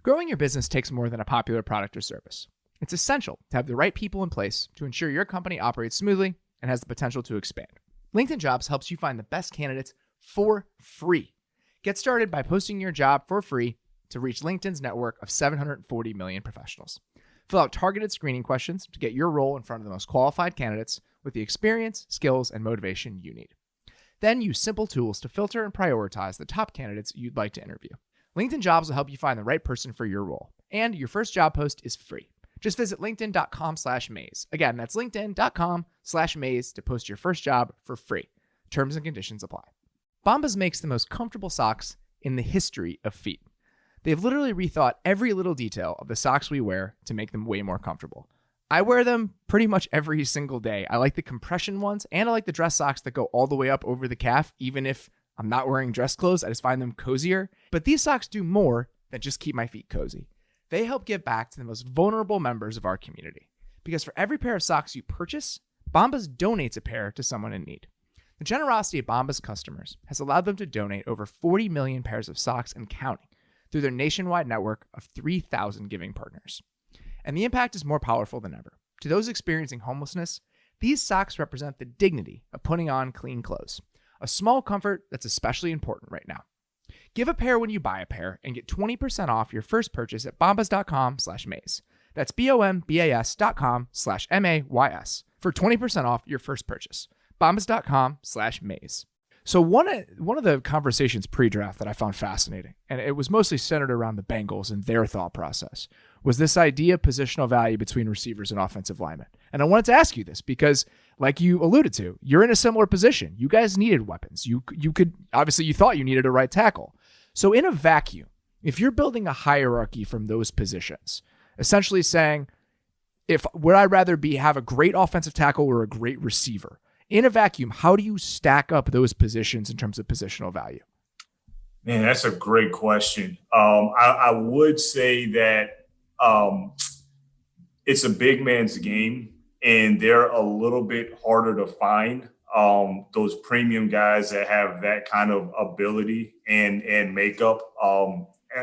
Growing your business takes more than a popular product or service. It's essential to have the right people in place to ensure your company operates smoothly and has the potential to expand. LinkedIn Jobs helps you find the best candidates for free. Get started by posting your job for free to reach LinkedIn's network of 740 million professionals. Fill out targeted screening questions to get your role in front of the most qualified candidates with the experience, skills, and motivation you need. Then use simple tools to filter and prioritize the top candidates you'd like to interview. LinkedIn Jobs will help you find the right person for your role. And your first job post is free. Just visit linkedin.com/maze. Again, that's linkedin.com/maze to post your first job for free. Terms and conditions apply. Bombas makes the most comfortable socks in the history of feet. They've literally rethought every little detail of the socks we wear to make them way more comfortable. I wear them pretty much every single day. I like the compression ones, and I like the dress socks that go all the way up over the calf. Even if I'm not wearing dress clothes, I just find them cozier. But these socks do more than just keep my feet cozy. They help give back to the most vulnerable members of our community. Because for every pair of socks you purchase, Bombas donates a pair to someone in need. The generosity of Bombas customers has allowed them to donate over 40 million pairs of socks and counting through their nationwide network of 3,000 giving partners. And the impact is more powerful than ever. To those experiencing homelessness, these socks represent the dignity of putting on clean clothes, a small comfort that's especially important right now. Give a pair when you buy a pair and get 20% off your first purchase at bombas.com/maze. That's bombas.com/mays for 20% off your first purchase. bombas.com/maze. So one of the conversations pre-draft that I found fascinating, and it was mostly centered around the Bengals and their thought process, was this idea of positional value between receivers and offensive linemen. And I wanted to ask you this because, like you alluded to, you're in a similar position. You guys needed weapons. You could, obviously you thought you needed a right tackle. So in a vacuum, if you're building a hierarchy from those positions, essentially saying, would I rather have a great offensive tackle or a great receiver? In a vacuum, how do you stack up those positions in terms of positional value? Man, that's a great question. I would say that it's a big man's game, and they're a little bit harder to find. Those premium guys that have that kind of ability and makeup.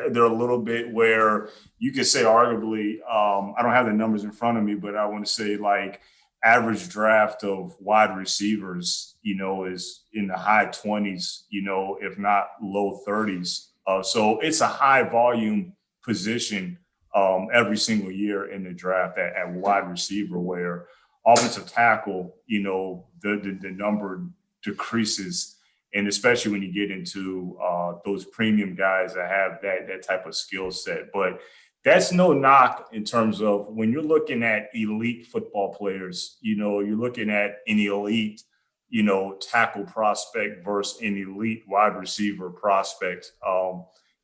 They're a little bit where you could say arguably, I don't have the numbers in front of me, but I want to say like average draft of wide receivers, is in the high 20s, if not low 30s. So it's a high volume position every single year in the draft at wide receiver, where offensive tackle, the number decreases. And especially when you get into those premium guys that have that type of skill set. But that's no knock in terms of when you're looking at elite football players, you're looking at an elite, tackle prospect versus an elite wide receiver prospect.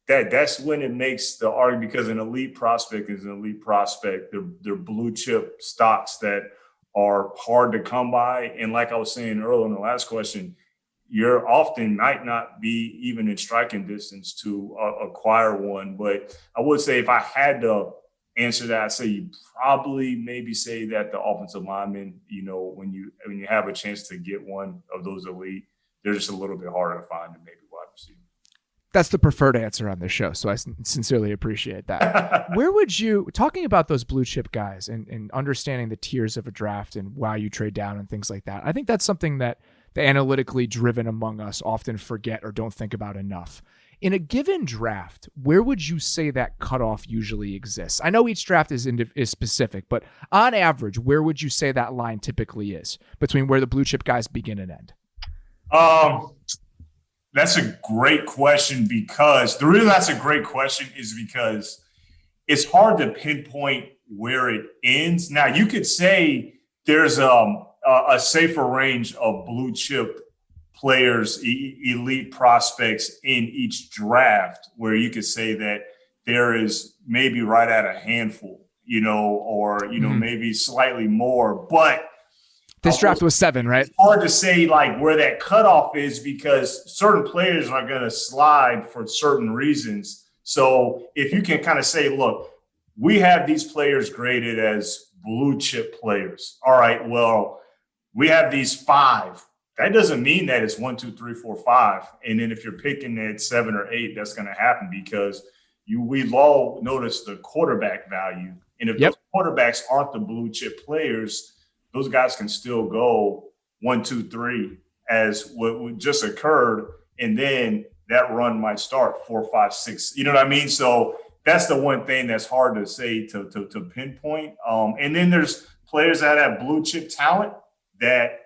That's when it makes the argument, because an elite prospect is an elite prospect. They're blue chip stocks that are hard to come by. And like I was saying earlier in the last question, you're often might not be even in striking distance to acquire one. But I would say if I had to answer that, I'd say you probably maybe say that the offensive lineman, when you have a chance to get one of those elite, they're just a little bit harder to find than maybe wide receiver. That's the preferred answer on this show, so I sincerely appreciate that. Where would you, talking about those blue chip guys and understanding the tiers of a draft and why you trade down and things like that, I think that's something that the analytically driven among us often forget or don't think about enough. In a given draft, where would you say that cutoff usually exists? I know each draft is specific, but on average, where would you say that line typically is between where the blue chip guys begin and end? That's a great question, because the reason that's a great question is because it's hard to pinpoint where it ends. Now, you could say there's a safer range of blue chip players, elite prospects in each draft, where you could say that there is maybe right at a handful, or, maybe slightly more. But this draft was 7, right? It's hard to say like where that cutoff is, because certain players are going to slide for certain reasons. So if you can kind of say, look, we have these players graded as blue chip players. All right, well, we have these 5. That doesn't mean that it's 1, 2, 3, 4, 5. And then if you're picking at 7 or 8, that's going to happen because we've all noticed the quarterback value. And if those quarterbacks aren't the blue chip players, those guys can still go 1, 2, 3 as what just occurred. And then that run might start 4, 5, 6. You know what I mean? So that's the one thing that's hard to say to pinpoint. And then there's players that have blue chip talent that,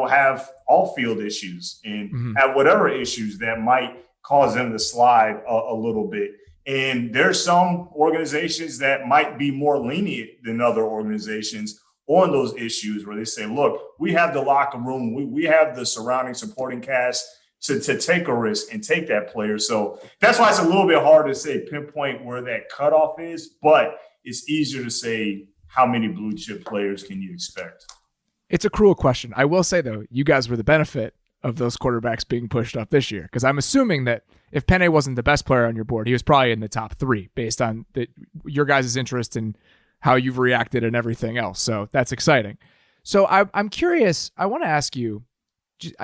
have all field issues and have whatever issues that might cause them to slide a little bit. And there's some organizations that might be more lenient than other organizations on those issues where they say, look, we have the locker room, we have the surrounding supporting cast to take a risk and take that player. So that's why it's a little bit hard to say pinpoint where that cutoff is, but it's easier to say how many blue chip players can you expect? It's a cruel question. I will say, though, you guys were the benefit of those quarterbacks being pushed up this year, because I'm assuming that if Penei wasn't the best player on your board, he was probably in the top 3 based on your guys' interest in how you've reacted and everything else. So that's exciting. So I'm curious. I want to ask you,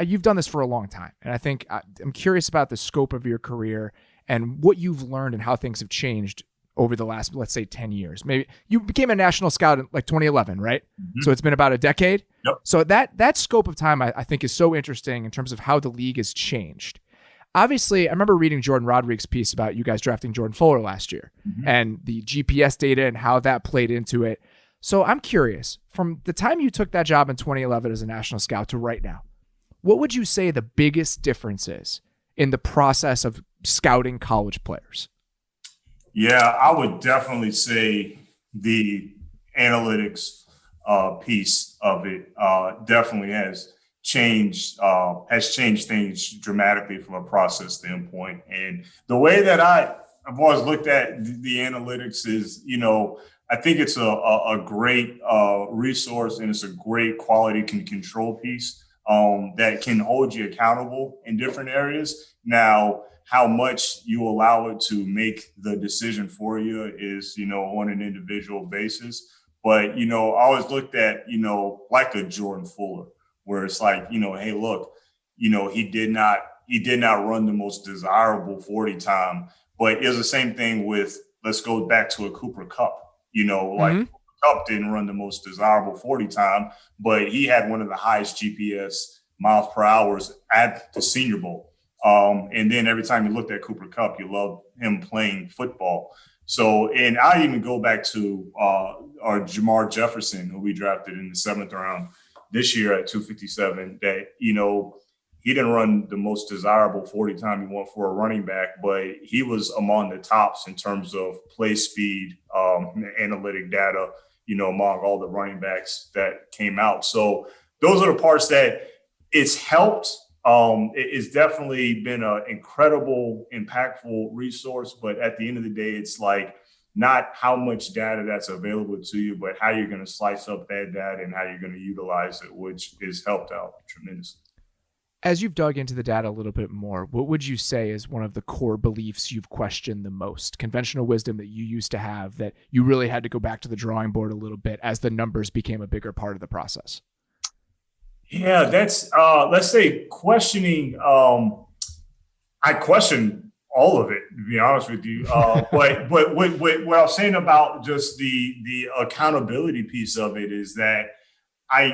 you've done this for a long time, and I think I'm curious about the scope of your career and what you've learned and how things have changed over the last, let's say, 10 years. Maybe you became a national scout in like 2011, right? So it's been about a decade. Yep. So that scope of time, I think, is so interesting in terms of how the league has changed. Obviously, I remember reading Jordan Rodriguez's piece about you guys drafting Jordan Fuller last year and the GPS data and how that played into it. So I'm curious, from the time you took that job in 2011 as a national scout to right now, what would you say the biggest difference is in the process of scouting college players? Yeah, I would definitely say the analytics piece of it definitely has changed things dramatically from a process standpoint. And the way that I've always looked at the analytics is, I think it's a great resource, and it's a great quality control piece that can hold you accountable in different areas. Now, how much you allow it to make the decision for you is, on an individual basis. But, I always looked at, like a Jordan Fuller, where it's like, hey, look, he did not run the most desirable 40 time, but it was the same thing with, let's go back to a Cooper Kupp, Cooper Kupp didn't run the most desirable 40 time, but he had one of the highest GPS miles per hour at the Senior Bowl. And then every time you looked at Cooper Kupp, you loved him playing football. So, and I even go back to our Jamar Jefferson, who we drafted in the 7th round this year at 257, that, he didn't run the most desirable 40 time he went for a running back, but he was among the tops in terms of play speed, analytic data, among all the running backs that came out. So those are the parts that it's helped. It's definitely been an incredible, impactful resource. But at the end of the day, it's like not how much data that's available to you, but how you're going to slice up that data and how you're going to utilize it, which has helped out tremendously. As you've dug into the data a little bit more, what would you say is one of the core beliefs you've questioned the most? Conventional wisdom that you used to have that you really had to go back to the drawing board a little bit as the numbers became a bigger part of the process? Yeah, that's, let's say questioning, I question all of it, to be honest with you. But what I was saying about just the accountability piece of it is that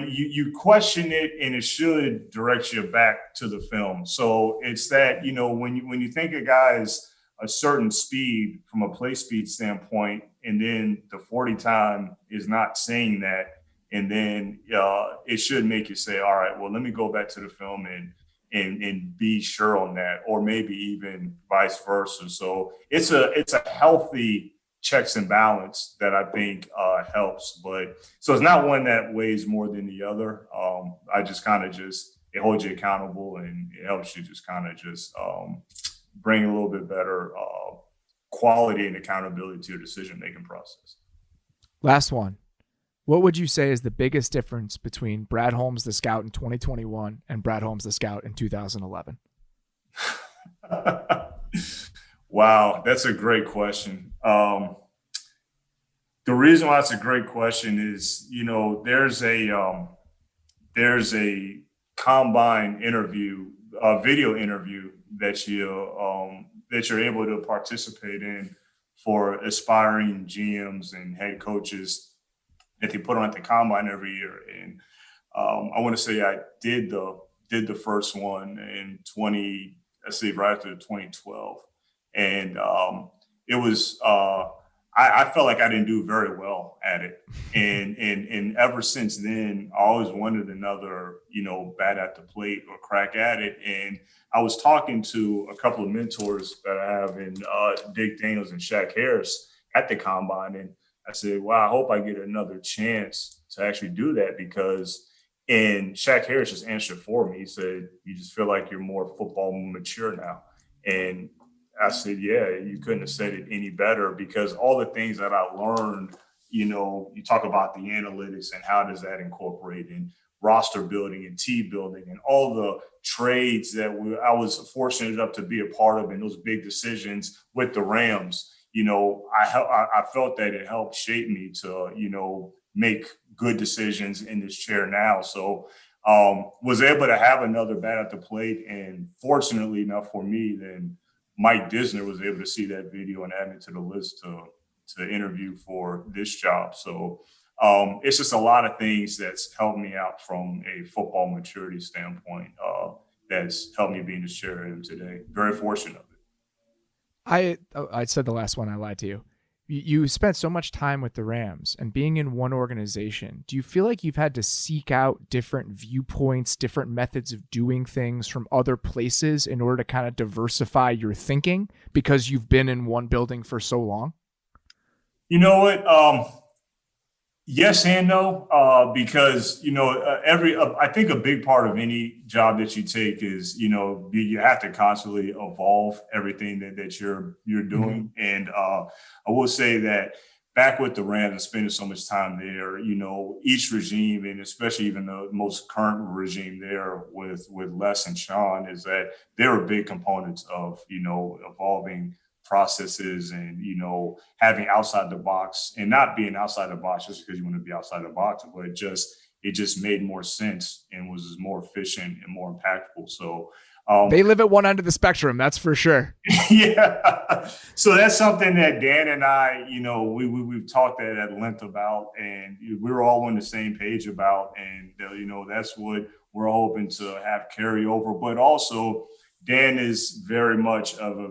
you question it, and it should direct you back to the film. So it's that, when you think a guy is a certain speed from a play speed standpoint, and then the 40 time is not saying that, and then it should make you say, all right, well, let me go back to the film and be sure on that, or maybe even vice versa. So it's a healthy checks and balance that I think helps. But so it's not one that weighs more than the other. I just kind of it holds you accountable, and it helps you just kind of bring a little bit better quality and accountability to your decision-making process. Last one. What would you say is the biggest difference between Brad Holmes, the scout in 2021, and Brad Holmes, the scout in 2011? Wow, that's a great question. The reason why it's a great question is, there's a combine interview, video interview that you're able to participate in for aspiring GMs and head coaches that they put on at the combine every year. And I want to say I did the first one in right after 2012, and it was. I felt like I didn't do very well at it. And ever since then, I always wanted another, bat at the plate or crack at it. And I was talking to a couple of mentors that I have in Dick Daniels and Shaq Harris at the combine. And I said, wow, I hope I get another chance to actually do that, because, and Shaq Harris just answered for me. He said, you just feel like you're more football mature now. And I said, yeah, you couldn't have said it any better, because all the things that I learned, you talk about the analytics and how does that incorporate in roster building and team building and all the trades that I was fortunate enough to be a part of in those big decisions with the Rams. I felt that it helped shape me to, make good decisions in this chair now. So was able to have another bat at the plate. And fortunately enough for me, then Mike Disner was able to see that video and add me to the list to interview for this job. So it's just a lot of things that's helped me out from a football maturity standpoint that's helped me be in the chair I am today. Very fortunate of it. I said the last one, I lied to you. You spent so much time with the Rams and being in one organization. Do you feel like you've had to seek out different viewpoints, different methods of doing things from other places in order to kind of diversify your thinking because you've been in one building for so long? You know what? Yes and no, because, I think a big part of any job that you take is, you have to constantly evolve everything that you're doing. Mm-hmm. And I will say that back with the Rams and spending so much time there, each regime, and especially even the most current regime there with Les and Sean, is that they're big components of, evolving processes and, having outside the box, and not being outside the box just because you want to be outside the box, but it just made more sense and was more efficient and more impactful. So they live at one end of the spectrum, that's for sure. Yeah. So that's something that Dan and I, we've talked at length about, and we were all on the same page about, and that's what we're hoping to have carry over. But also, Dan is very much of a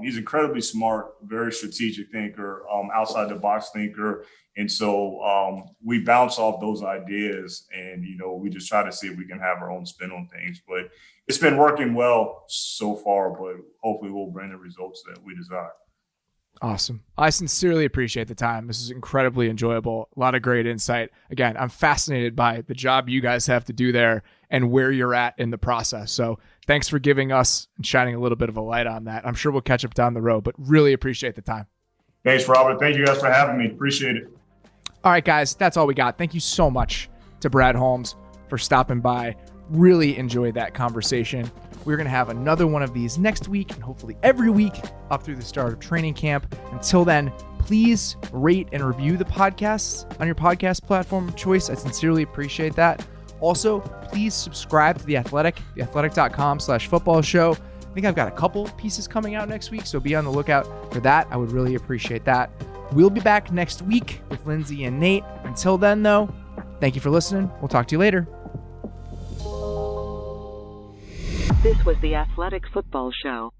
he's incredibly smart, very strategic thinker, outside the box thinker. And so we bounce off those ideas, and, we just try to see if we can have our own spin on things. But it's been working well so far, but hopefully we'll bring the results that we desire. Awesome. I sincerely appreciate the time. This is incredibly enjoyable. A lot of great insight. Again, I'm fascinated by the job you guys have to do there and where you're at in the process. So thanks for giving us and shining a little bit of a light on that. I'm sure we'll catch up down the road, but really appreciate the time. Thanks, Robert. Thank you guys for having me. Appreciate it. All right, guys, that's all we got. Thank you so much to Brad Holmes for stopping by. Really enjoyed that conversation. We're going to have another one of these next week and hopefully every week up through the start of training camp. Until then, please rate and review the podcasts on your podcast platform of choice. I sincerely appreciate that. Also, please subscribe to The Athletic, theathletic.com/football show. I think I've got a couple pieces coming out next week, so be on the lookout for that. I would really appreciate that. We'll be back next week with Lindsay and Nate. Until then, though, thank you for listening. We'll talk to you later. This was The Athletic Football Show.